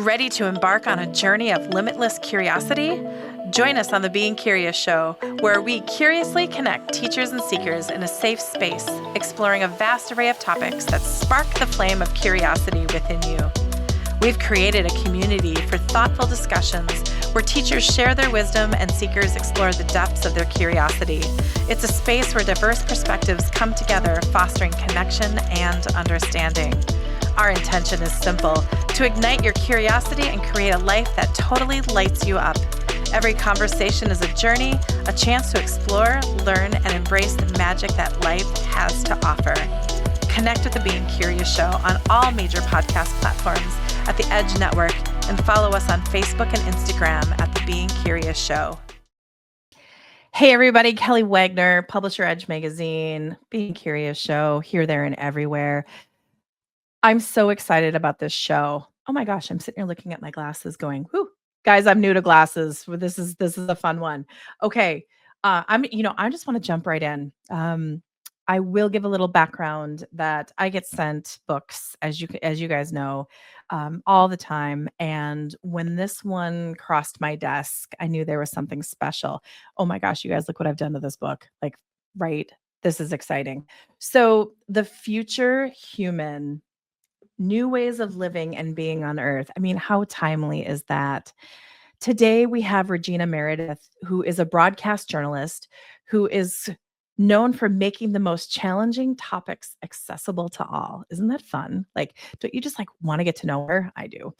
Ready to embark on a journey of limitless curiosity? Join us on the Being Curious Show, where we curiously connect teachers and seekers in a safe space, exploring a vast array of topics that spark the flame of curiosity within you. We've created a community for thoughtful discussions where teachers share their wisdom and seekers explore the depths of their curiosity. It's a space where diverse perspectives come together, fostering connection and understanding. Our intention is simple: to ignite your curiosity and create a life that totally lights you up. Every conversation is a journey, a chance to explore, learn, and embrace the magic that life has to offer. Connect with the Being Curious Show on all major podcast platforms at the Edge Network, and follow us on Facebook and Instagram at the Being Curious Show. Hey everybody, Kelly Wagner, publisher, Edge Magazine, Being Curious Show, here, there, and everywhere. I'm so excited about this show. Oh my gosh, I'm sitting here looking at my glasses going, whoo. Guys, I'm new to glasses. This is a fun one. Okay. I just want to jump right in. I will give a little background that I get sent books, as you guys know, all the time. And when this one crossed my desk, I knew there was something special. Oh my gosh, you guys, look what I've done to this book. Like, right? This is exciting. So, The Future Human: New Ways of Living and Being on Earth. I mean, how timely is that? Today, we have Regina Meredith, who is a broadcast journalist who is known for making the most challenging topics accessible to all. Isn't that fun? Like, don't you just want to get to know her? I do.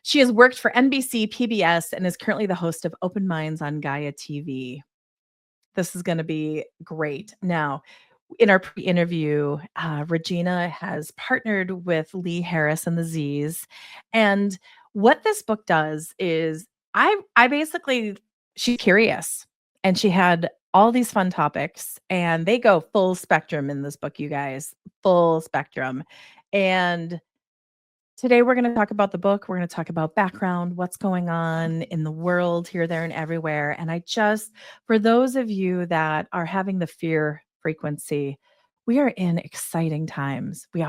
She has worked for NBC, PBS, and is currently the host of Open Minds on Gaia TV. This is going to be great. Now, in our pre-interview, Regina has partnered with Lee Harris and the Z's. And what this book does is I basically, she's curious, and she had all these fun topics, and they go full spectrum in this book, you guys, full spectrum. And today we're going to talk about the book. We're going to talk about background, what's going on in the world here, there, and everywhere. And for those of you that are having the fear frequency, we are in exciting times. We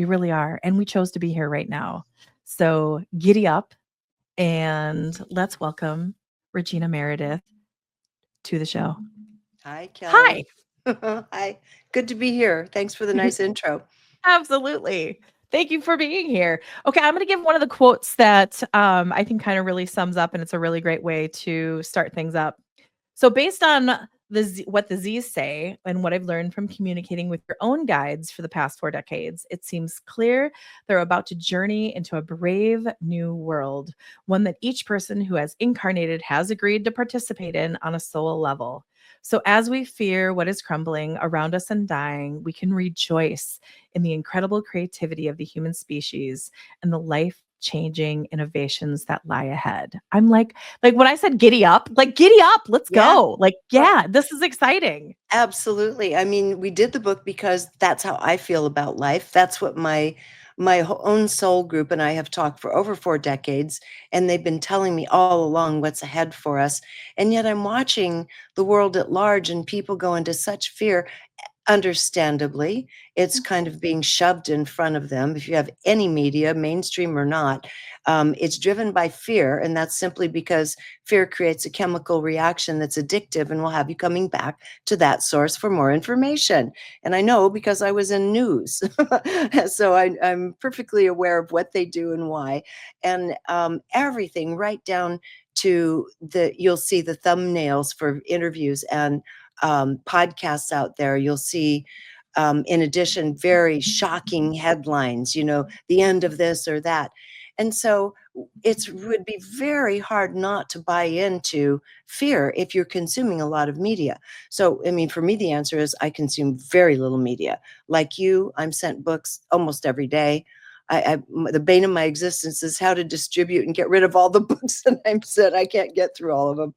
really are. And we chose to be here right now. So giddy up and let's welcome Regina Meredith to the show. Hi, Kelly. Hi. Hi. Good to be here. Thanks for the nice intro. Absolutely. Thank you for being here. Okay, I'm going to give one of the quotes that I think kind of really sums up, and it's a really great way to start things up. So based on what the Z's say and what I've learned from communicating with your own guides for the past 4 decades, it seems clear they're about to journey into a brave new world, one that each person who has incarnated has agreed to participate in on a soul level. So as we fear what is crumbling around us and dying, we can rejoice in the incredible creativity of the human species and the life-changing innovations that lie ahead. I'm like when I said giddy up, let's go. This is exciting. Absolutely. I mean, we did the book because that's how I feel about life. That's what my own soul group and I have talked for over 4 decades, and they've been telling me all along what's ahead for us. And yet I'm watching the world at large and people go into such fear. Understandably, it's kind of being shoved in front of them. If you have any media, mainstream or not, it's driven by fear. And that's simply because fear creates a chemical reaction that's addictive and will have you coming back to that source for more information. And I know because I was in news. So I'm perfectly aware of what they do and why. And everything right down to you'll see the thumbnails for interviews and podcasts out there. You'll see, in addition, very shocking headlines, the end of this or that. And so it would be very hard not to buy into fear if you're consuming a lot of media. So, I mean, for me, the answer is I consume very little media. Like you, I'm sent books almost every day. The bane of my existence is how to distribute and get rid of all the books that I'm sent. I can't get through all of them.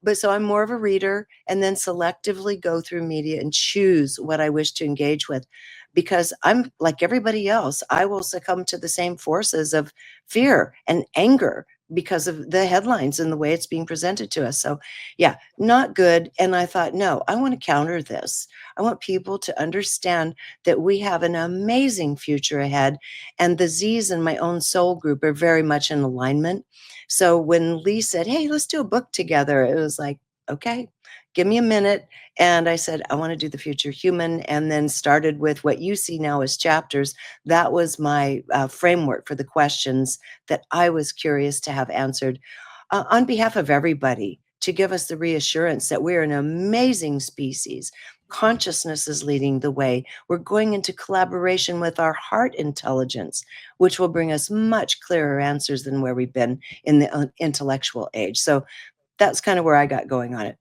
But so I'm more of a reader and then selectively go through media and choose what I wish to engage with. because I'm like everybody else. I will succumb to the same forces of fear and anger because of the headlines and the way it's being presented to us. So, yeah, not good. And I thought, no, I want to counter this. I want people to understand that we have an amazing future ahead. And the Z's in my own soul group are very much in alignment. So when Lee said, hey, let's do a book together, it was like, okay, give me a minute. And I said, I want to do the future human, and then started with what you see now as chapters. That was my framework for the questions that I was curious to have answered on behalf of everybody, to give us the reassurance that we're an amazing species. Consciousness is leading the way. We're going into collaboration with our heart intelligence, which will bring us much clearer answers than where we've been in the intellectual age. So that's kind of where I got going on it.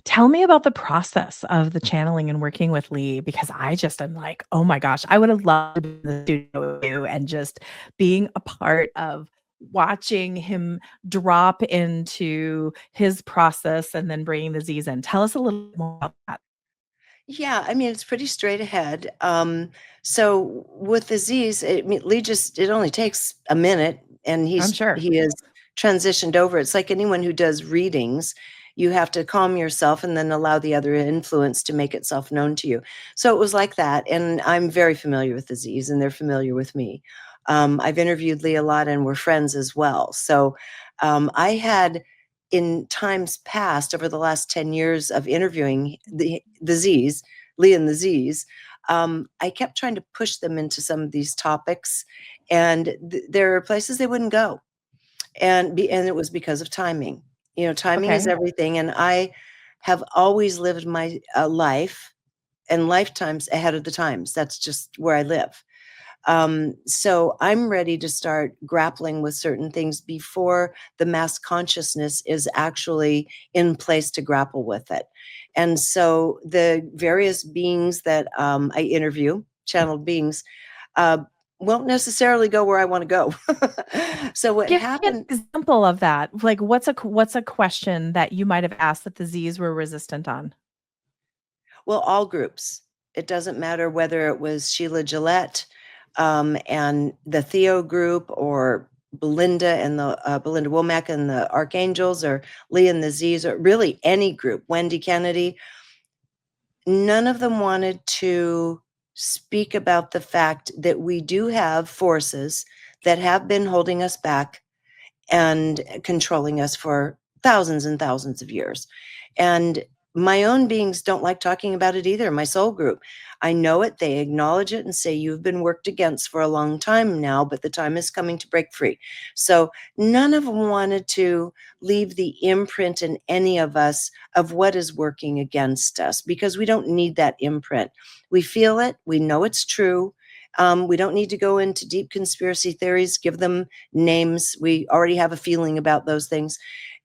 Tell me about the process of the channeling and working with Lee, because I just am like, oh my gosh, I would have loved to be in the studio with you and just being a part of watching him drop into his process and then bringing the Z's in. Tell us a little more about that. Yeah, I mean, it's pretty straight ahead. So with the Z's, Lee just, it only takes a minute and I'm sure. he is transitioned over. It's like anyone who does readings. You have to calm yourself and then allow the other influence to make itself known to you. So it was like that. And I'm very familiar with the Z's and they're familiar with me. I've interviewed Lee a lot and we're friends as well. So I had in times past, over the last 10 years of interviewing the Z's, Lee and the Z's, I kept trying to push them into some of these topics, and there are places they wouldn't go, and it was because of timing. You know, timing is Okay. everything, and I have always lived my life and lifetimes ahead of the times. That's just where I live. So I'm ready to start grappling with certain things before the mass consciousness is actually in place to grapple with it. And so the various beings that I interview, channeled beings, uh, won't necessarily go where I want to go. So what Give me an happened? example of that. Like, what's a question that you might have asked that the Z's were resistant on? Well, all groups. It doesn't matter whether it was Sheila Gillette and the Theo group, or Belinda and the Belinda Womack and the Archangels, or Lee and the Z's, or really any group, Wendy Kennedy. None of them wanted to speak about the fact that we do have forces that have been holding us back and controlling us for thousands and thousands of years. And my own beings don't like talking about it either. My soul group, I know it. They acknowledge it and say, you've been worked against for a long time now, but the time is coming to break free. So none of them wanted to leave the imprint in any of us of what is working against us, because we don't need that imprint. We feel it. We know it's true. We don't need to go into deep conspiracy theories, give them names. We already have a feeling about those things.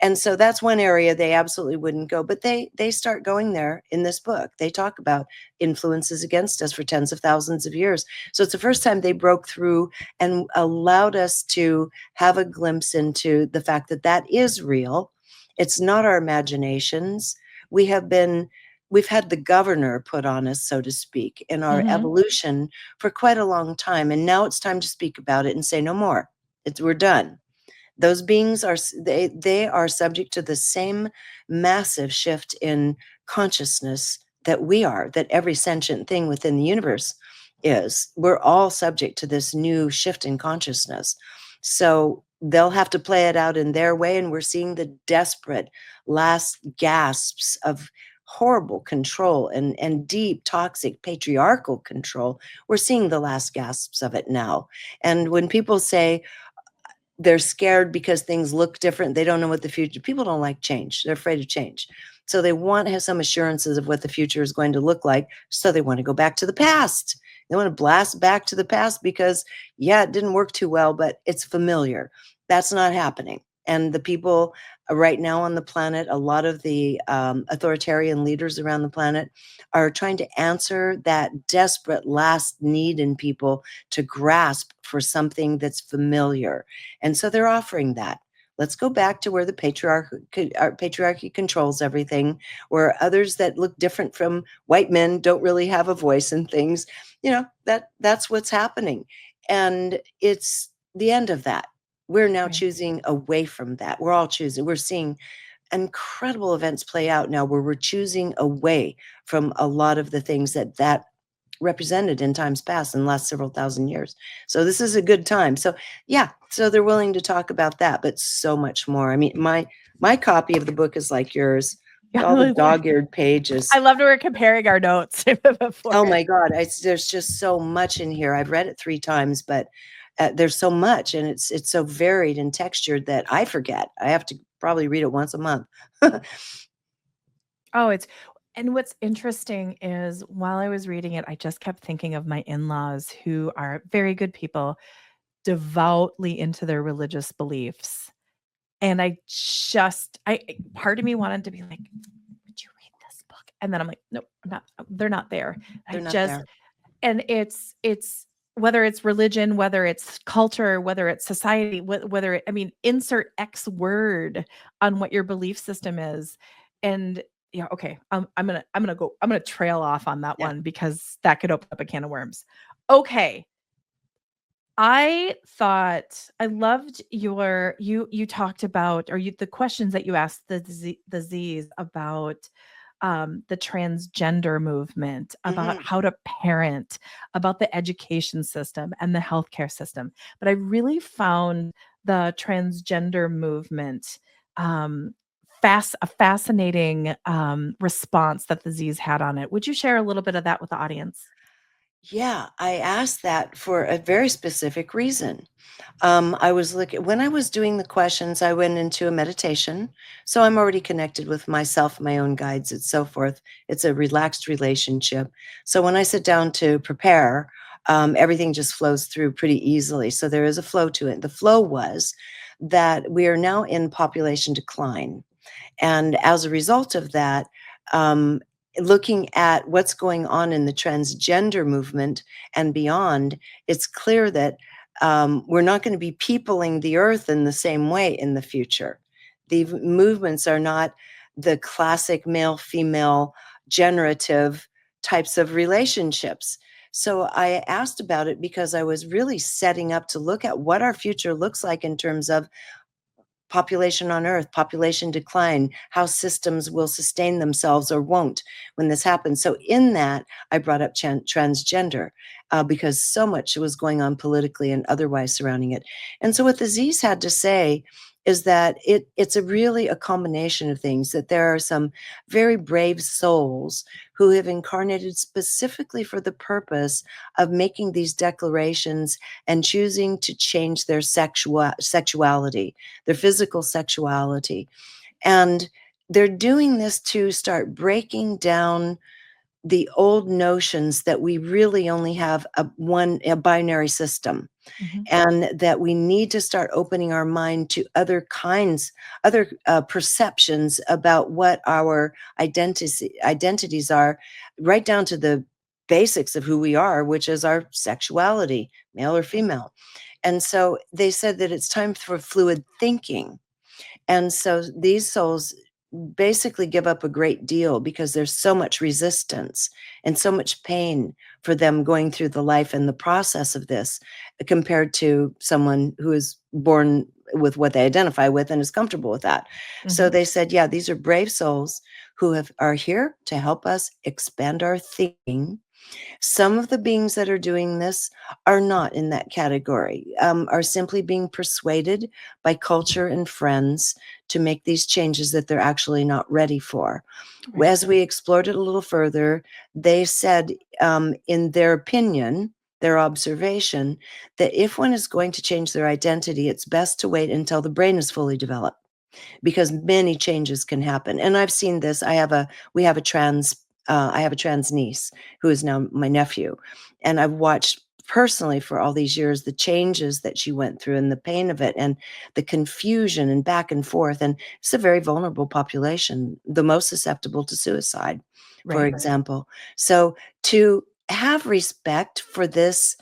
And so that's one area they absolutely wouldn't go. But they start going there in this book. They talk about influences against us for tens of thousands of years. So it's the first time they broke through and allowed us to have a glimpse into the fact that that is real. It's not our imaginations. We have been We've had the governor put on us, so to speak, in our Mhm. evolution for quite a long time. And now it's time to speak about it and say no more. We're done. Those beings they are subject to the same massive shift in consciousness that we are, that every sentient thing within the universe is. We're all subject to this new shift in consciousness. So they'll have to play it out in their way, and we're seeing the desperate last gasps of horrible control and deep toxic patriarchal control. We're seeing the last gasps of it now. And when people say they're scared because things look different, they don't know what the future, people don't like change, they're afraid of change, so they want to have some assurances of what the future is going to look like, so they want to go back to the past. They want to blast back to the past because, yeah, it didn't work too well, but it's familiar. That's not happening. And the people right now on the planet, a lot of the authoritarian leaders around the planet are trying to answer that desperate last need in people to grasp for something that's familiar. And so they're offering that. Let's go back to where the patriarchy controls everything, where others that look different from white men don't really have a voice in things. That's what's happening. And it's the end of that. We're now Right. choosing away from that. We're all choosing. We're seeing incredible events play out now where we're choosing away from a lot of the things that represented in times past in the last several thousand years. So this is a good time. So yeah, so they're willing to talk about that, but so much more. I mean, my copy of the book is like yours, with all the dog-eared pages. I loved we're comparing our notes before. Oh my God, there's just so much in here. I've read it 3 times, but there's so much, and it's so varied and textured that I forget. I have to probably read it once a month. Oh, and what's interesting is while I was reading it, I just kept thinking of my in-laws who are very good people, devoutly into their religious beliefs. And part of me wanted to be like, would you read this book? And then I'm like, nope, I'm not, they're not there. They're not there. And it's whether it's religion, whether it's culture, whether it's society, I mean, insert X word on what your belief system is. And yeah, okay. I'm gonna trail off on that Yeah. one because that could open up a can of worms. Okay. I thought I loved you talked about the questions that you asked the Z's about the transgender movement, about how to parent, about the education system and the healthcare system. But I really found the transgender movement a fascinating response that the Z's had on it. Would you share a little bit of that with the audience? Yeah, I asked that for a very specific reason. I was looking when I was doing the questions, I went into a meditation. So I'm already connected with myself, my own guides, and so forth. It's a relaxed relationship. So when I sit down to prepare, everything just flows through pretty easily. So there is a flow to it. The flow was that we are now in population decline. And as a result of that, um, looking at what's going on in the transgender movement and beyond, it's clear that we're not going to be peopling the earth in the same way in the future. The movements are not the classic male female generative types of relationships. So I asked about it because I was really setting up to look at what our future looks like in terms of population on Earth, population decline, how systems will sustain themselves or won't when this happens. So, in that, I brought up transgender because so much was going on politically and otherwise surrounding it. And so, what the Z's had to say is that it's really a combination of things, that there are some very brave souls who have incarnated specifically for the purpose of making these declarations and choosing to change their sexuality, their physical sexuality. And they're doing this to start breaking down the old notions that we really only have a binary system, Mhm. and that we need to start opening our mind to other perceptions about what our identities are, right down to the basics of who we are, which is our sexuality, male or female. And so they said that it's time for fluid thinking. And so these souls basically give up a great deal because there's so much resistance and so much pain for them going through the life and the process of this compared to someone who is born with what they identify with and is comfortable with that. So Mhm. they said, yeah, these are brave souls who are here to help us expand our thinking. Some of the beings that are doing this are not in that category, are simply being persuaded by culture and friends to make these changes that they're actually not ready for. Right. As we explored it a little further, they said, in their opinion, their observation, that if one is going to change their identity, it's best to wait until the brain is fully developed because many changes can happen. And I've seen this. We have a I have a trans niece who is now my nephew, and I've watched personally for all these years the changes that she went through and the pain of it and the confusion and back and forth. And it's a very vulnerable population, the most susceptible to suicide, for Right. example. So to have respect for this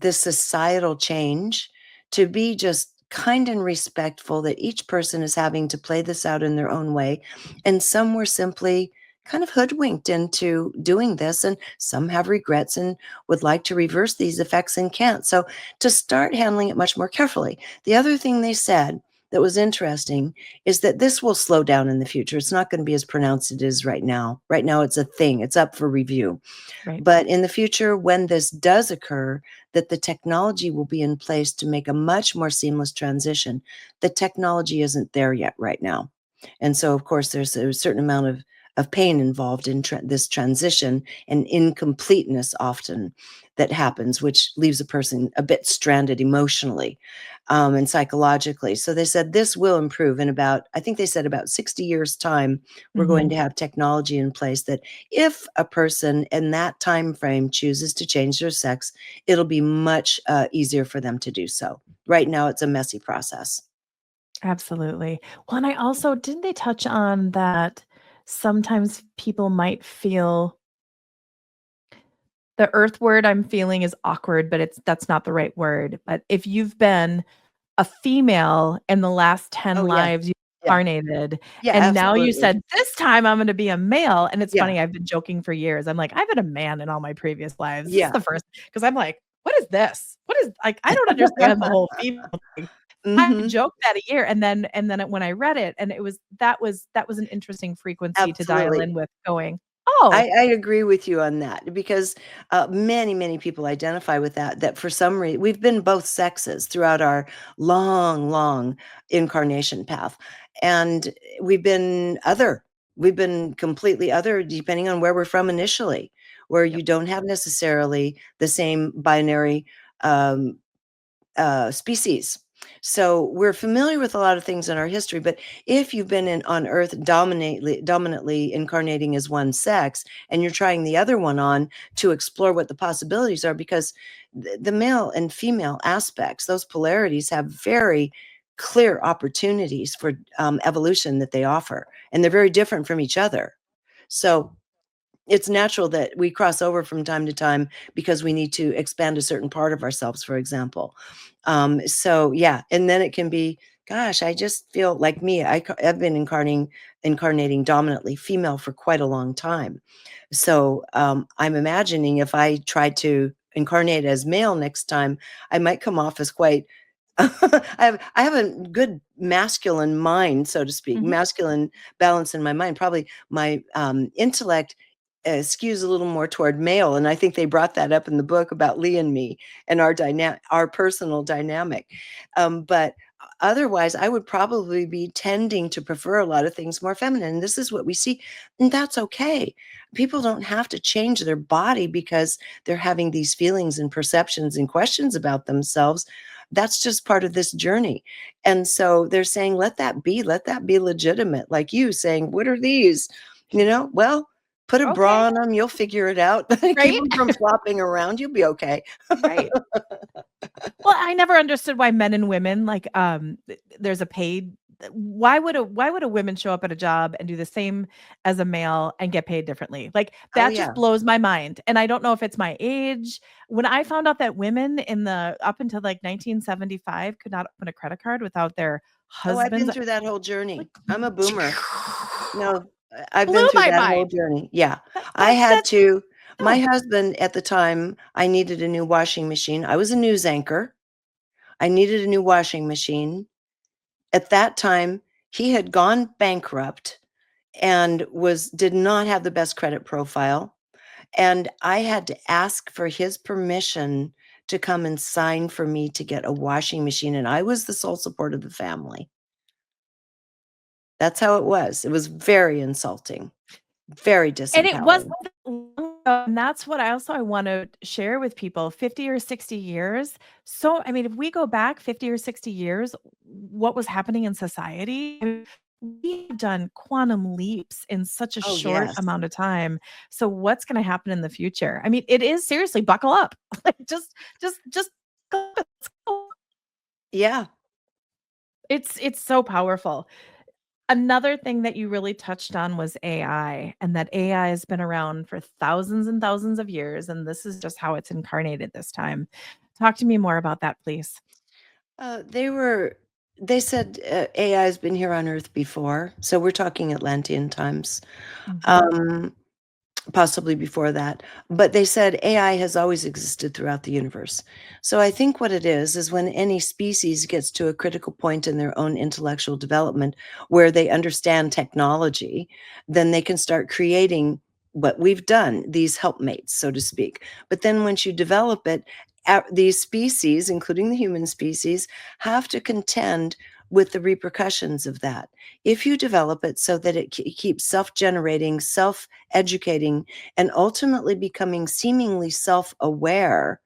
societal change, to be just kind and respectful, that each person is having to play this out in their own way. And some were simply kind of hoodwinked into doing this, and some have regrets and would like to reverse these effects and can't. So to start handling it much more carefully. The other thing they said that was interesting is that this will slow down in the future. It's not going to be as pronounced as it is right now. Right now, it's a thing, it's up for review. Right. But in the future, when this does occur, that the technology will be in place to make a much more seamless transition. The technology isn't there yet right now. And so, of course, there's a certain amount of pain involved in this transition, and incompleteness often that happens, which leaves a person a bit stranded emotionally and psychologically. So they said this will improve in about, I think they said about 60 years' time, we're going to have technology in place that if a person in that time frame chooses to change their sex, it'll be much easier for them to do so. Right now, it's a messy process. Absolutely. Well, and I also didn't they touch on that sometimes people might feel the earth word I'm feeling is awkward, but that's not the right word. But if you've been a female in the last 10 Oh, yeah. lives you Yeah. incarnated, Yeah, and now you absolutely. said, "This time I'm gonna be a male," and it's Yeah. funny, I've been joking for years. I'm like, "I've been a man in all my previous lives. This is Yeah. the first, because 'cause I'm like, "What is this? What is," like, I don't understand the whole female thing. I Mhm. joked that a year, and then when I read it, and it was that was an interesting frequency to dial Absolutely. in with going, "Oh, I agree with you on that, because many, many people identify with that for some reason we've been both sexes throughout our long, long incarnation path. And we've been other. We've been completely other depending on where we're from initially, where yep, you don't have necessarily the same binary um, species. So we're familiar with a lot of things in our history, but if you've been on Earth dominantly incarnating as one sex, and you're trying the other one on to explore what the possibilities are, because the male and female aspects, those polarities, have very clear opportunities for evolution that they offer, and they're very different from each other. So it's natural that we cross over from time to time because we need to expand a certain part of ourselves, for example. So yeah, and then it can be, gosh, I just feel like me. I've been incarnating dominantly female for quite a long time. So I'm imagining if I tried to incarnate as male next time, I might come off as quite I have a good masculine mind, so to speak, mhm, masculine balance in my mind. Probably my intellect skews a little more toward male, and I think they brought that up in the book about Lee and me and our personal dynamic. But otherwise, I would probably be tending to prefer a lot of things more feminine. And this is what we see, and that's okay. People don't have to change their body because they're having these feelings and perceptions and questions about themselves. That's just part of this journey. And so they're saying, let that be legitimate. Like you saying, what are these? Well, put a bra okay." on them, you'll figure it out. Keep Right? them from flopping around, you'll be okay. Right. Well, I never understood why men and women, like, there's a paid why would a woman show up at a job and do the same as a male and get paid differently? Like, Oh, that yeah. just blows my mind, and I don't know if it's my age. When I found out that women in the up until, like, 1975 could not open a credit card without their Oh, I've husbands, been through that whole like, journey. I'm a boomer. No, I've been blew through my that whole mind. journey. Yeah. That I that had that's to My no. husband at the time, I needed a new washing machine. I was a news anchor. I needed a new washing machine. At that time, he had gone bankrupt and was did not have the best credit profile, and I had to ask for his permission to come and sign for me to get a washing machine, and I was the sole support of the family. That's how it was. It was very insulting, very And it wasn't disempowering. that long ago, and that's what I wanna share with people, 50 or 60 years. So, I mean, if we go back 50 or 60 years, what was happening in society? I mean, we have done quantum leaps in such a Oh, short yes. amount of time. So what's gonna happen in the future? I mean, it is seriously buckle up. Like, just go, let's go. Yeah. It's so powerful. Another thing that you really touched on was AI, and that AI has been around for thousands and thousands of years, and this is just how it's incarnated this time. Talk to me more about that, please. They were They said AI has been here on Earth before, so we're talking Atlantean times. Mhm. Um, Possibly before that. But they said AI has always existed throughout the universe. So I think what it is when any species gets to a critical point in their own intellectual development where they understand technology, then they can start creating what we've done, these helpmates, so to speak. But then once you develop it, these species, including the human species, have to contend with the repercussions of that. If you develop it so that it keeps self-generating, self-educating, and ultimately becoming seemingly self-aware,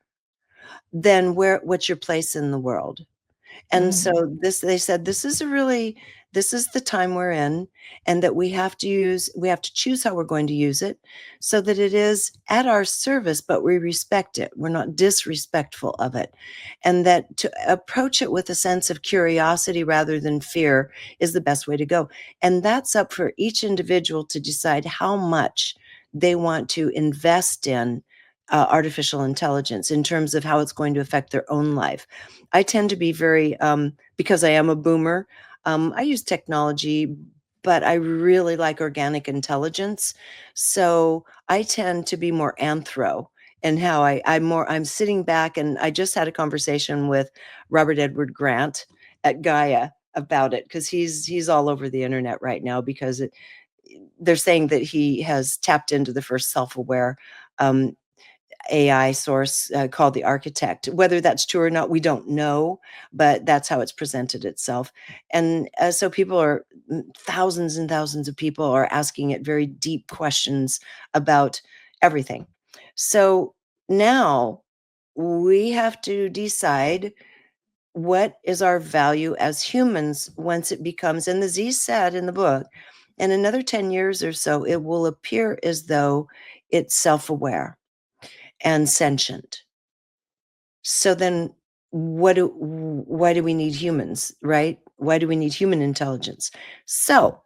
then what's your place in the world? And Mm. so they said, this is the time we're in, and that we have to choose how we're going to use it so that it is at our service, but we respect it. We're not disrespectful of it. And that to approach it with a sense of curiosity rather than fear is the best way to go. And that's up for each individual to decide how much they want to invest in artificial intelligence in terms of how it's going to affect their own life. I tend to be very, because I am a boomer, I use technology, but I really like organic intelligence. So I tend to be more anthro and how I'm sitting back, and I just had a conversation with Robert Edward Grant at Gaia about it because he's all over the internet right now because they're saying that he has tapped into the first self-aware um, AI source called the architect. Whether that's true or not, we don't know, but that's how it's presented itself. And so thousands and thousands of people are asking it very deep questions about everything. So now we have to decide what is our value as humans once it becomes, and the Z said in the book, in another 10 years or so, it will appear as though it's self-aware and sentient. So then why do we need humans, right? Why do we need human intelligence? So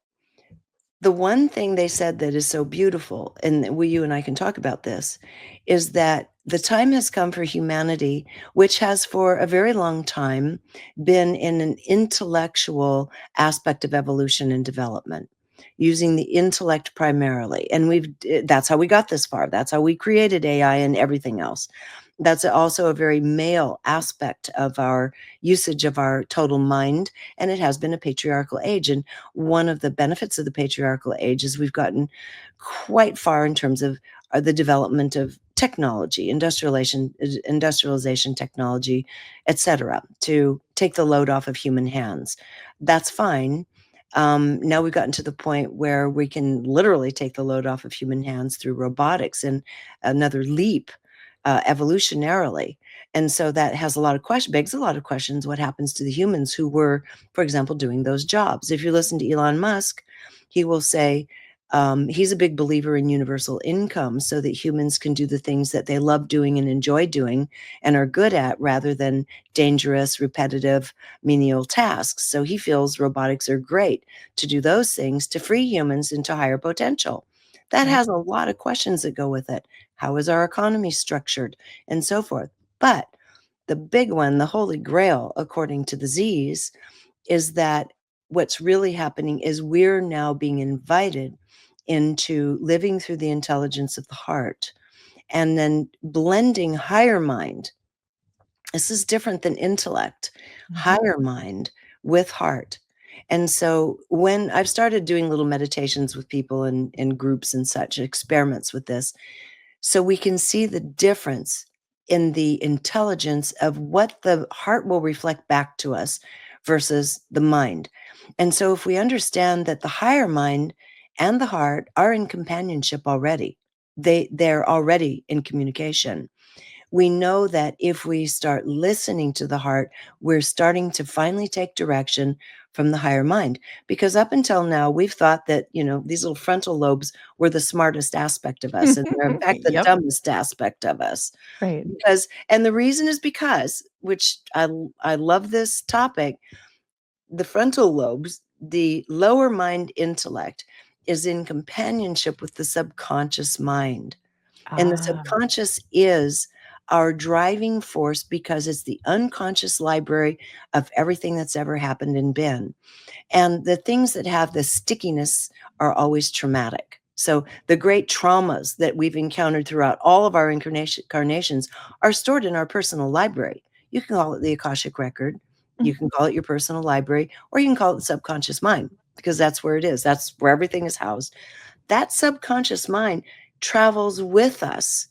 the one thing they said that is so beautiful, and you and I can talk about this, is that the time has come for humanity, which has for a very long time been in an intellectual aspect of evolution and development, using the intellect primarily. And that's how we got this far. That's how we created AI and everything else. That's also a very male aspect of our usage of our total mind, and it has been a patriarchal age. And one of the benefits of the patriarchal age is we've gotten quite far in terms of the development of technology, industrialization technology, etc., to take the load off of human hands. That's fine. Now we've gotten to the point where we can literally take the load off of human hands through robotics, and another leap evolutionarily. And so that has begs a lot of questions. What happens to the humans who were, for example, doing those jobs? If you listen to Elon Musk, he will say he's a big believer in universal income so that humans can do the things that they love doing and enjoy doing and are good at rather than dangerous, repetitive, menial tasks. So he feels robotics are great to do those things to free humans into higher potential. That Right. has a lot of questions that go with it. How is our economy structured? And so forth. But the big one, the holy grail, according to the Z's, is that what's really happening is we're now being invited into living through the intelligence of the heart and then blending higher mind. This is different than intellect, Mhm. higher mind with heart. And so when I've started doing little meditations with people in groups and such, experiments with this, so we can see the difference in the intelligence of what the heart will reflect back to us versus the mind. And so if we understand that the higher mind and the heart are in companionship already, they're already in communication. We know that if we start listening to the heart, we're starting to finally take direction from the higher mind. Because up until now, we've thought that, these little frontal lobes were the smartest aspect of us, and they're in fact the Yep. dumbest aspect of us. Right. And the reason is because, which I love this topic, the frontal lobes, the lower mind intellect, is in companionship with the subconscious mind. And the Ah. subconscious is our driving force because it's the unconscious library of everything that's ever happened and been. And the things that have the stickiness are always traumatic. So the great traumas that we've encountered throughout all of our incarnations are stored in our personal library. You can call it the Akashic record, you can call it your personal library, or you can call it the subconscious mind, because that's where it is. That's where everything is housed. That subconscious mind travels with us,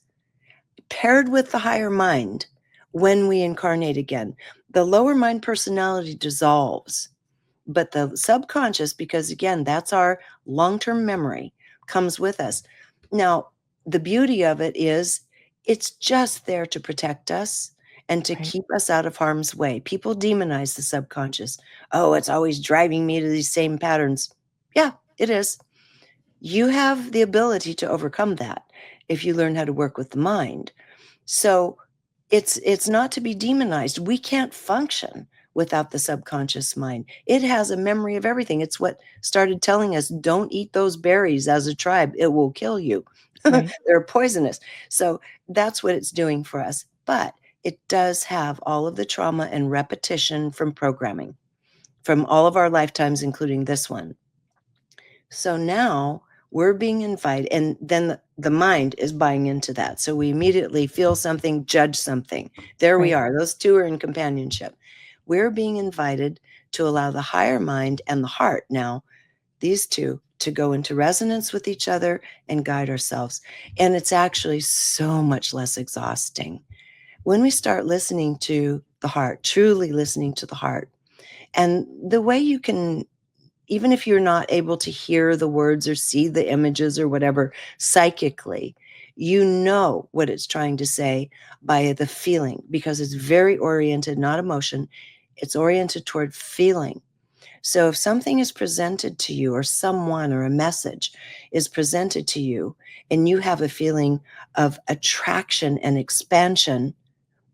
paired with the higher mind when we incarnate again. The lower mind personality dissolves, but the subconscious, because again, that's our long-term memory, comes with us. Now, the beauty of it is it's just there to protect us and to keep us out of harm's way. People demonize the subconscious. Oh, it's always driving me to these same patterns. Yeah, it is. You have the ability to overcome that if you learn how to work with the mind. So it's not to be demonized. We can't function without the subconscious mind. It has a memory of everything. It's what started telling us, don't eat those berries as a tribe. It will kill you. Right. They're poisonous. So that's what it's doing for us. But it does have all of the trauma and repetition from programming, from all of our lifetimes, including this one. So now we're being invited, and then the mind is buying into that. So we immediately feel something, judge something. There we are. Those two are in companionship. We're being invited to allow the higher mind and the heart now, these two, to go into resonance with each other and guide ourselves. And it's actually so much less exhausting when we start listening to the heart, truly listening to the heart. And the way you can, even if you're not able to hear the words or see the images or whatever psychically, you know what it's trying to say by the feeling, because it's very oriented, not emotion. It's oriented toward feeling. So if something is presented to you, or someone or a message is presented to you, and you have a feeling of attraction and expansion,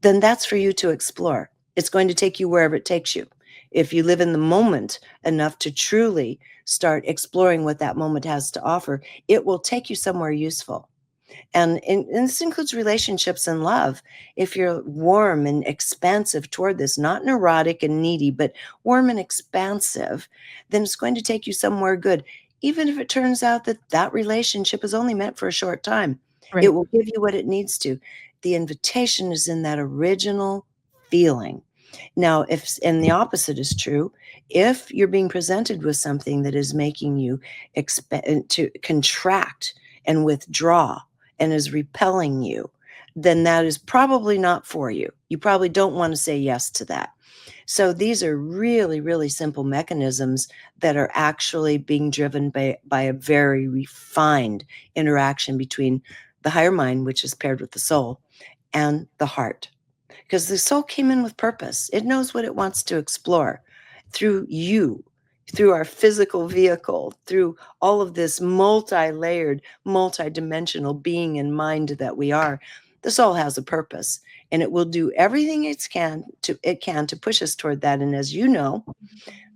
then that's for you to explore. It's going to take you wherever it takes you. If you live in the moment enough to truly start exploring what that moment has to offer, it will take you somewhere useful. And this includes relationships and love. If you're warm and expansive toward this, not neurotic and needy, but warm and expansive, then it's going to take you somewhere good. Even if it turns out that that relationship is only meant for a short time, it will give you what it needs to. The invitation is in that original feeling. Now, and the opposite is true, if you're being presented with something that is making you to contract and withdraw and is repelling you, then that is probably not for you. You probably don't want to say yes to that. So these are really, really simple mechanisms that are actually being driven by a very refined interaction between the higher mind, which is paired with the soul, and the heart. Because the soul came in with purpose. It knows what it wants to explore through you, through our physical vehicle, through all of this multi-layered, multi-dimensional being and mind that we are. The soul has a purpose, and it will do everything it can to push us toward that. And as you know,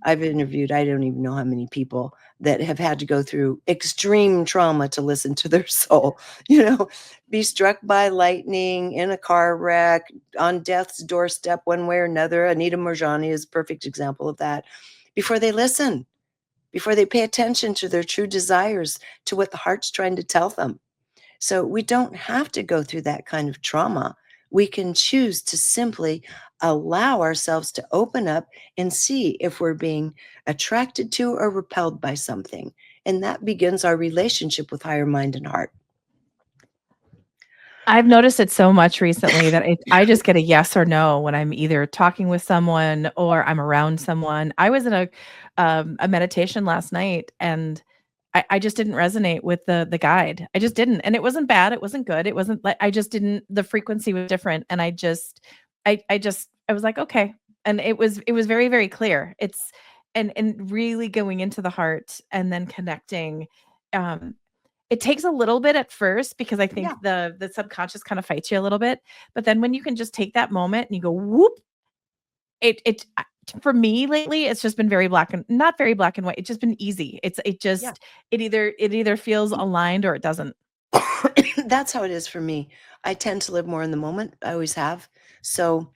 I've interviewed, I don't even know how many people that have had to go through extreme trauma to listen to their soul, be struck by lightning, in a car wreck, on death's doorstep, one way or another. Anita Morjani is a perfect example of that. Before they listen, before they pay attention to their true desires, to what the heart's trying to tell them. So we don't have to go through that kind of trauma. We can choose to simply allow ourselves to open up and see if we're being attracted to or repelled by something. And that begins our relationship with higher mind and heart. I've noticed it so much recently that I just get a yes or no when I'm either talking with someone or I'm around someone. I was in a meditation last night, and I just didn't resonate with the guide. I just didn't. And it wasn't bad. It wasn't good. It wasn't like, I just didn't, the frequency was different. And I was like, okay. And it was very, very clear. And really going into the heart and then connecting. It takes a little bit at first, because I think the subconscious kind of fights you a little bit. But then when you can just take that moment and you go, whoop, for me lately, it's just been not very black and white. It's just been easy. It either feels aligned or it doesn't. That's how it is for me. I tend to live more in the moment. I always have. So,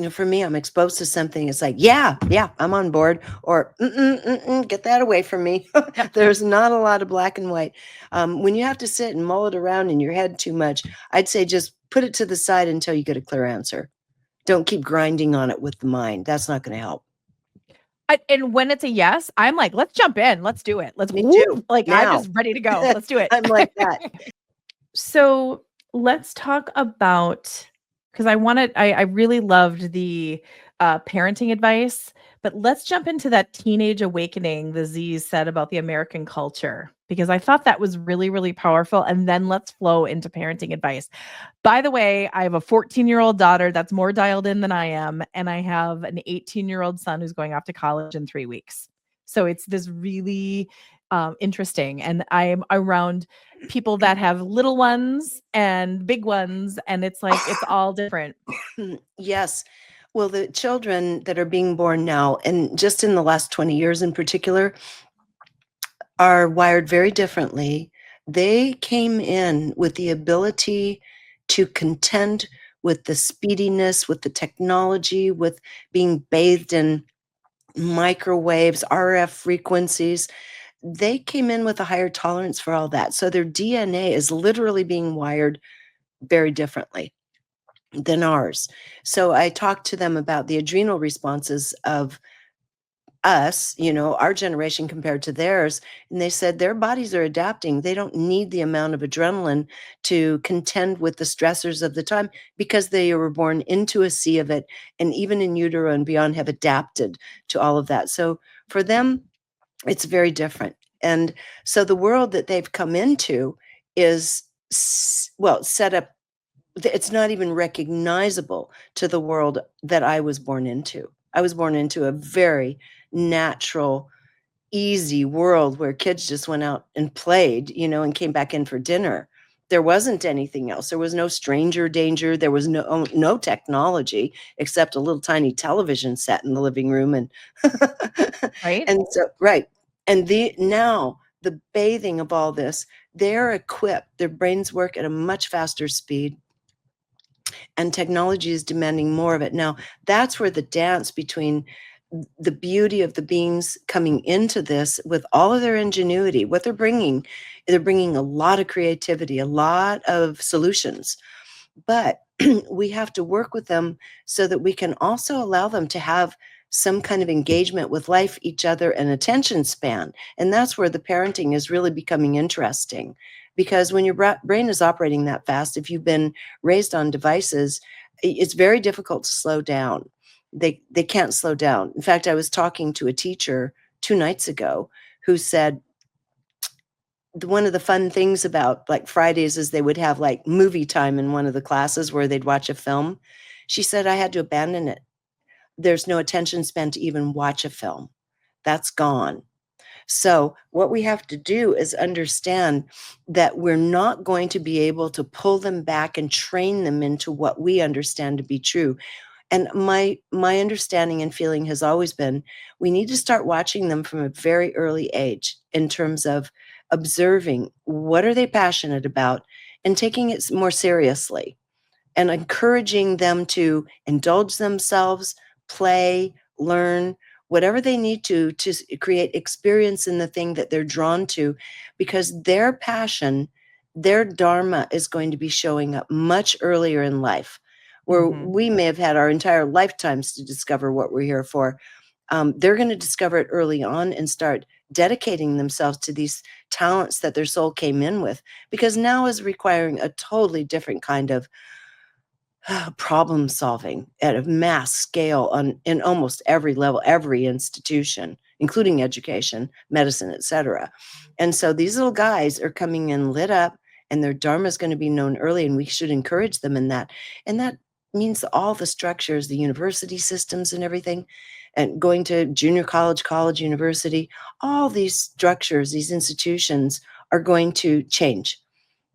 for me, I'm exposed to something. It's like, yeah, yeah, I'm on board, or get that away from me. Yep. There's not a lot of black and white. When you have to sit and mull it around in your head too much, I'd say just put it to the side until you get a clear answer. Don't keep grinding on it with the mind. That's not going to help. And when it's a yes, I'm like, let's jump in. Let's do it. Let's Me whoop. too. Like, I'm Now, just ready to go. Let's do it. I'm like that. So let's talk about, because I really loved the parenting advice, but let's jump into that teenage awakening the Z's said about the American culture, because I thought that was really, really powerful. And then let's flow into parenting advice. By the way, I have a 14-year-old daughter that's more dialed in than I am, and I have an 18-year-old son who's going off to college in 3 weeks. So it's this really interesting. And I'm around people that have little ones and big ones, and it's like it's all different. Yes. Well, the children that are being born now, and just in the last 20 years in particular, are wired very differently. They came in with the ability to contend with the speediness, with the technology, with being bathed in microwaves, RF frequencies. They came in with a higher tolerance for all that. So their DNA is literally being wired very differently than ours. So I talked to them about the adrenal responses of us, our generation compared to theirs, and they said their bodies are adapting. They don't need the amount of adrenaline to contend with the stressors of the time because they were born into a sea of it, and even in utero and beyond have adapted to all of that. So for them, it's very different. And so the world that they've come into is set up. It's not even recognizable to the world that I was born into. I was born into a very natural, easy world where kids just went out and played, and came back in for dinner. There wasn't anything else. There was no stranger danger. There was no technology except a little tiny television set in the living room. And Right. and so, right. And now the bathing of all this, they're equipped, their brains work at a much faster speed, and technology is demanding more of it. Now, that's where the dance between the beauty of the beings coming into this with all of their ingenuity, what they're bringing a lot of creativity, a lot of solutions. But we have to work with them so that we can also allow them to have some kind of engagement with life, each other, and attention span. And that's where the parenting is really becoming interesting. Because when your brain is operating that fast, if you've been raised on devices, it's very difficult to slow down. They can't slow down. In fact, I was talking to a teacher 2 nights ago who said one of the fun things about like Fridays is they would have like movie time in one of the classes where they'd watch a film. She said, I had to abandon it. There's no attention span to even watch a film. That's gone. So what we have to do is understand that we're not going to be able to pull them back and train them into what we understand to be true. And my understanding and feeling has always been we need to start watching them from a very early age in terms of observing what are they passionate about and taking it more seriously and encouraging them to indulge themselves, play, learn, whatever they need to create experience in the thing that they're drawn to, because their passion, their dharma is going to be showing up much earlier in life, where we may have had our entire lifetimes to discover what we're here for. They're going to discover it early on and start dedicating themselves to these talents that their soul came in with, because now is requiring a totally different kind of problem solving at a mass scale in almost every level, every institution, including education, medicine, etc. And so these little guys are coming in lit up, and their dharma is going to be known early, and we should encourage them in that. And that means all the structures, the university systems and everything, and going to junior college, college, university, all these structures, these institutions are going to change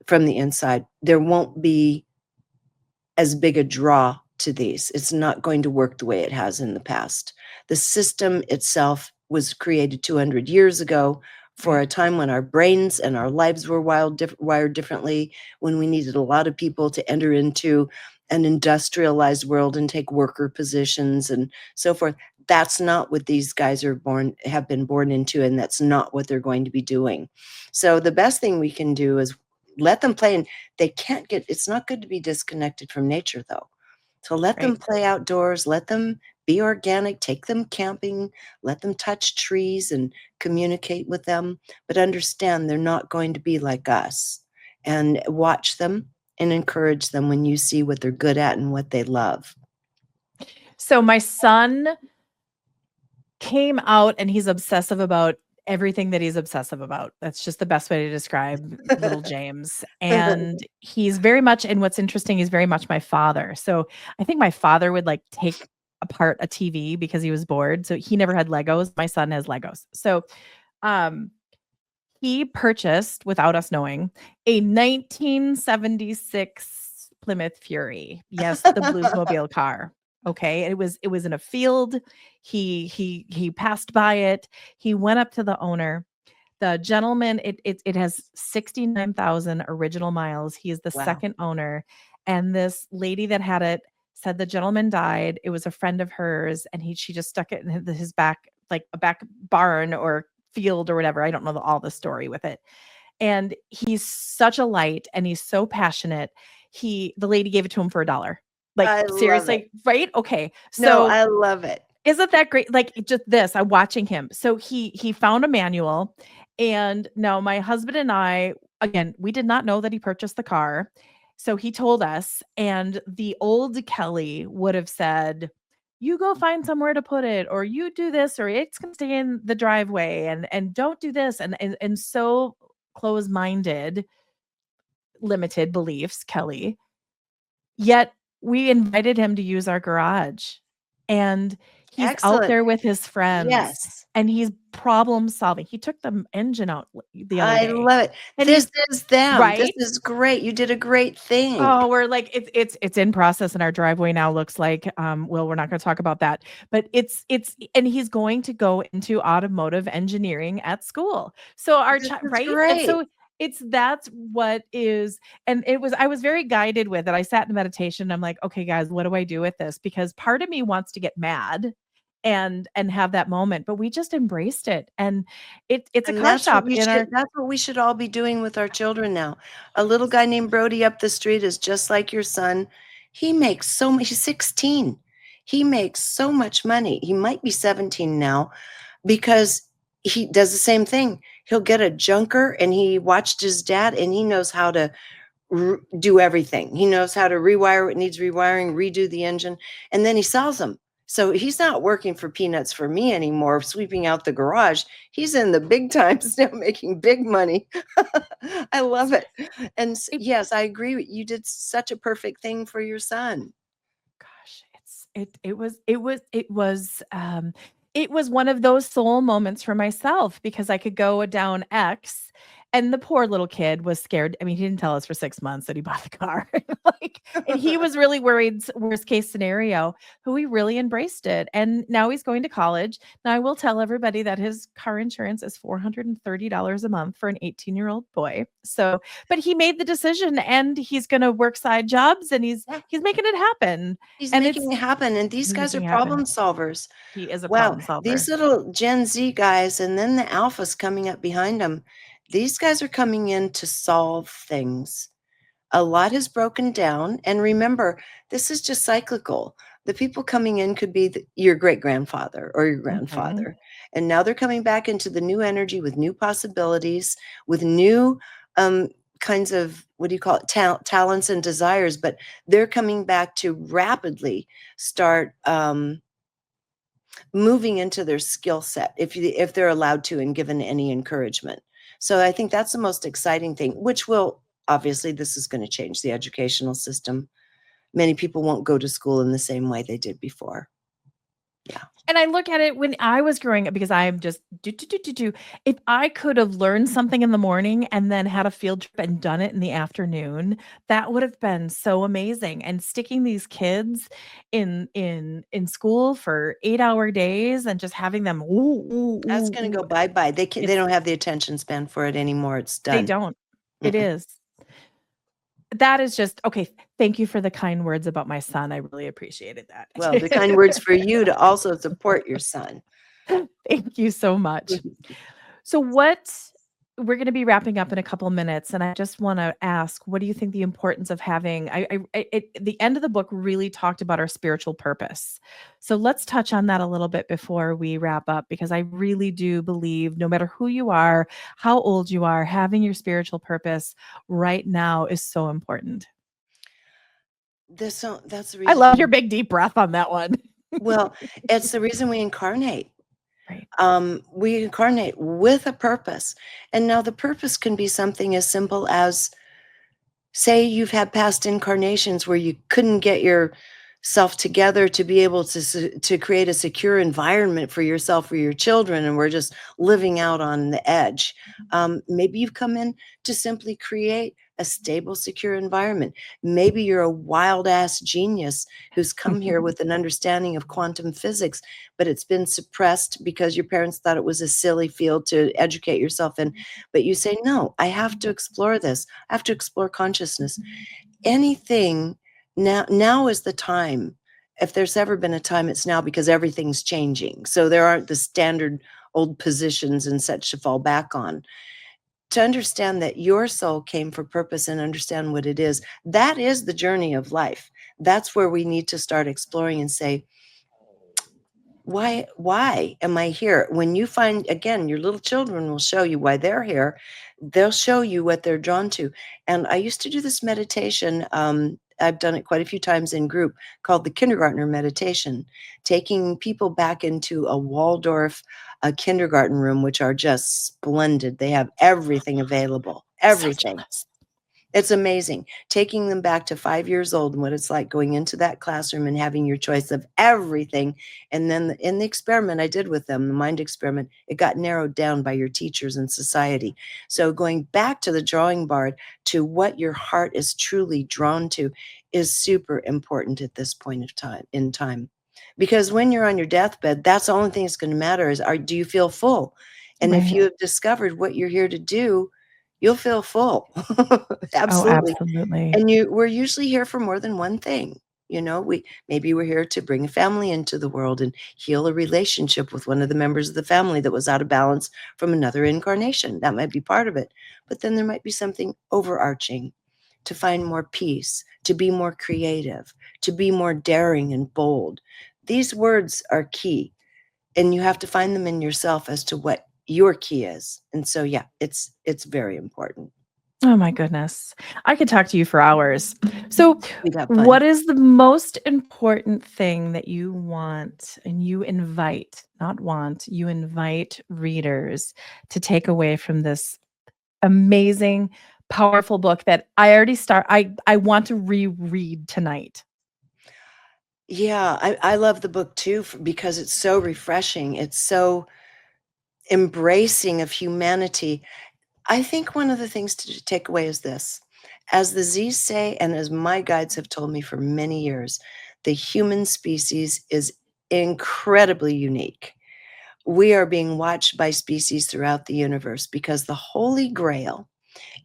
from the inside. There won't be as big a draw to these. It's not going to work the way it has in the past. The system itself was created 200 years ago for a time when our brains and our lives were wired differently, when we needed a lot of people to enter into an industrialized world and take worker positions and so forth. That's not what these guys have been born into, and that's not what they're going to be doing. So the best thing we can do is let them play, and it's not good to be disconnected from nature though. So let them Right. play outdoors, let them be organic, take them camping, let them touch trees and communicate with them, but understand they're not going to be like us. And watch them and encourage them when you see what they're good at and what they love. So my son came out and he's obsessive about everything that he's obsessive about. That's just the best way to describe little James. And he's very much, and what's interesting, he's very much my father. So I think my father would like take apart a TV because he was bored. So he never had Legos. My son has Legos. So um he purchased, without us knowing, a 1976 Plymouth Fury. Yes, the Bluesmobile car. Okay, it was in a field. He passed by it. He went up to the owner. The gentleman, it has 69,000 original miles. He is the Wow. second owner, and this lady that had it said the gentleman died. It was a friend of hers, and she just stuck it in his back, like a back barn or field or whatever. I don't know all the story with it. And he's such a light and he's so passionate. The lady gave it to him for $1. Like I love it. seriously, right? Okay. No, So I love it. isn't that great? Like just this, I'm watching him. So he found a manual, and now my husband and I, again, we did not know that he purchased the car. So he told us, and the old Kelly would have said, "You go find somewhere to put it, or you do this, or it's gonna stay in the driveway, and don't do this." And so close-minded, limited beliefs, Kelly. Yet we invited him to use our garage, and he's out Excellent. there with his friends, Yes. and he's problem solving. He took the engine out the other I day, love it. and This he's is them. This right? is great. You did a great thing. Oh, we're like it's in process in our driveway now, looks like. Well, we're not gonna talk about that, but it's and he's going to go into automotive engineering at school. So our This child, is right? And great. so that's what is, and I was very guided with it. I sat in meditation. I'm like, okay, guys, what do I do with this? Because part of me wants to get mad and have that moment, but we just embraced it. And it's a And car shop in our that's what we should all be doing with our children now. A little guy named Brody up the street is just like your son. He makes so much, he's 16. He makes so much money. He might be 17 now because he does the same thing. He'll get a junker and he watched his dad and he knows how to do everything. He knows how to rewire what needs rewiring, redo the engine, and then he sells them. So he's not working for peanuts for me anymore, sweeping out the garage. He's in the big times now, making big money. I love it. And yes, I agree. You did such a perfect thing for your son. Gosh, it was one of those soul moments for myself because I could go down X, and the poor little kid was scared. I mean, he didn't tell us for 6 months that he bought the car. Like, and he was really worried, worst case scenario, who he really embraced it. And now he's going to college. Now I will tell everybody that his car insurance is $430 a month for an 18-year-old boy. So, but he made the decision and he's going to work side jobs and he's Yeah, he's making it happen. he's And making it happen. And these he's guys are making it happen. problem solvers. He is a Wow, problem these solver. little Gen Z guys and then the alphas coming up behind them, these guys are coming in to solve things. A lot has broken down, and remember, this is just cyclical. The people coming in could be your great-grandfather or your Mhm. grandfather, and now they're coming back into the new energy with new possibilities, with new, um, kinds of, what do you call it, talents and desires, but they're coming back to rapidly start, moving into their skill set if they're allowed to and given any encouragement. So I think that's the most exciting thing, which will obviously this is going to change the educational system. Many people won't go to school in the same way they did before. Yeah. And I look at it when I was growing up because I'm just do. If I could have learned something in the morning and then had a field trip and done it in the afternoon, that would have been so amazing. And sticking these kids in school for 8-hour days and just having them That's gonna go bye-bye. They it's don't have the attention span for it anymore. It's they done. don't. It Mm-mm. is. That is just okay. Thank you for the kind words about my son. I really appreciated Well, the kind words that. for you to also support your son. Thank you so much. So we're gonna be wrapping up in a couple minutes, and I just wanna ask, what do you think the importance of having the end of the book really talked about our spiritual purpose. So let's touch on that a little bit before we wrap up, because I really do believe no matter who you are, how old you are, having your spiritual purpose right now is so important. That's the I love reason. your big deep breath on that one. Well, it's the reason we incarnate. Right. We incarnate with a purpose. And now the purpose can be something as simple as, say you've had past incarnations where you couldn't get yourself together to be able to create a secure environment for yourself or your children, and we're just living out on the edge. Maybe you've come in to simply create a stable, secure environment. Maybe you're a wild ass genius who's come here with an understanding of quantum physics, but it's been suppressed because your parents thought it was a silly field to educate yourself in. But you say, no, I have to explore this. I have to explore consciousness. Anything now is the time. If there's ever been a time, it's now, because everything's changing. So there aren't the standard old positions and such to fall back on. To understand that your soul came for purpose and understand what it is, that is the journey of life. That's where we need to start exploring and say, why am I here? When you find, again, your little children will show you why they're here. They'll show you what they're drawn to. And I used to do this meditation. I've done it quite a few times in group, called the kindergartner meditation, taking people back into a Waldorf kindergarten room, which are just splendid. They have everything available, So everything. jealous. It's amazing. Taking them back to 5 years old and what it's like going into that classroom and having your choice of everything. And then in the experiment I did with them, the mind experiment, it got narrowed down by your teachers and society. So going back to the drawing board to what your heart is truly drawn to is super important at this point of time. Because when you're on your deathbed, that's the only thing that's going to matter is, do you feel full? And if Right. you have discovered what you're here to do, you'll feel full. Oh, Absolutely. absolutely. And we're usually here for more than one thing. Maybe we're here to bring a family into the world and heal a relationship with one of the members of the family that was out of balance from another incarnation. That might be part of it. But then there might be something overarching, to find more peace, to be more creative, to be more daring and bold. These words are key, and you have to find them in yourself as to what your key is. And so, yeah, it's very important. Oh my goodness. I could talk to you for hours. So, We'd have fun. what is the most important thing that you want and you invite, not want, you invite readers to take away from this amazing, powerful book that I want to reread tonight? Yeah, I love the book too, because it's so refreshing. It's so embracing of humanity. I think one of the things to take away is this. As the Z's say, and as my guides have told me for many years, the human species is incredibly unique. We are being watched by species throughout the universe, because the Holy Grail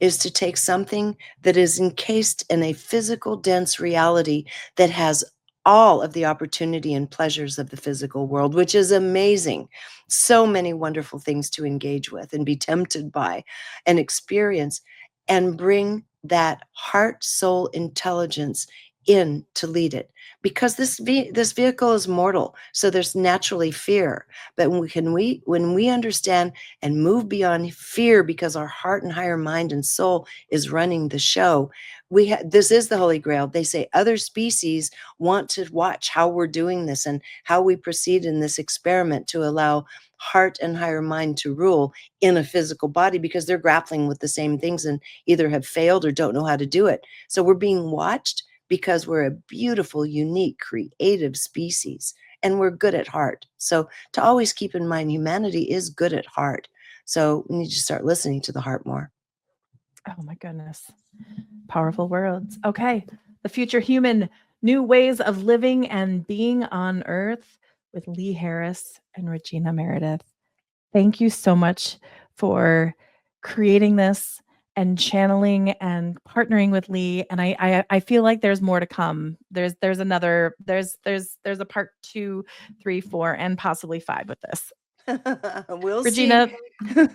is to take something that is encased in a physical, dense reality that has all of the opportunity and pleasures of the physical world, which is amazing. So many wonderful things to engage with and be tempted by and experience, and bring that heart, soul, intelligence in to lead it. Because this vehicle is mortal, so there's naturally fear. But when we understand and move beyond fear, because our heart and higher mind and soul is running the show, this is the Holy Grail. They say other species want to watch how we're doing this and how we proceed in this experiment to allow heart and higher mind to rule in a physical body, because they're grappling with the same things and either have failed or don't know how to do it. So we're being watched because we're a beautiful, unique, creative species. and we're good at heart. So to always keep in mind, humanity is good at heart. So we need to start listening to the heart more. Oh my goodness. Powerful words. Okay. The Future Human, New Ways of Living and Being on Earth with Lee Harris and Regina Meredith. Thank you so much for creating this and channeling and partnering with Lee. And I feel like there's more to come. There's a part 2, 3, 4, and possibly 5 with this. We'll Regina, see.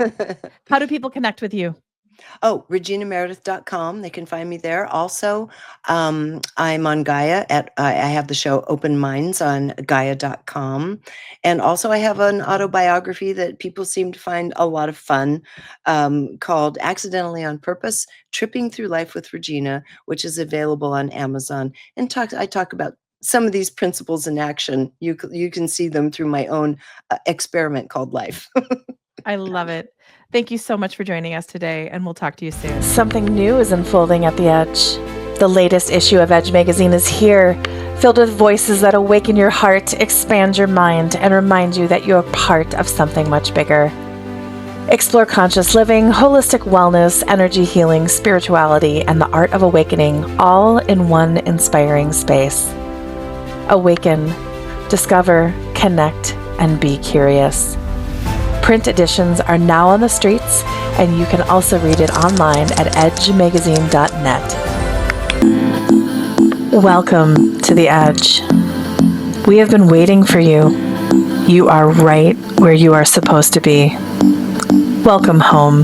how do people connect with you? Oh, reginameredith.com. They can find me there. Also, I'm on Gaia I have the show Open Minds on Gaia.com. And also I have an autobiography that people seem to find a lot of fun, called Accidentally on Purpose, Tripping Through Life with Regina, which is available on Amazon. And I talk about some of these principles in action. You can see them through my own experiment called life. I love it. Thank you so much for joining us today, and we'll talk to you soon. Something new is unfolding at the Edge. The latest issue of Edge magazine is here, filled with voices that awaken your heart, expand your mind, and remind you that you're part of something much bigger. Explore conscious living, holistic wellness, energy healing, spirituality, and the art of awakening, all in one inspiring space. Awaken, discover, connect, and be curious. Print editions are now on the streets, and you can also read it online at edgemagazine.net. Welcome to the Edge. We have been waiting for you. You are right where you are supposed to be. Welcome home.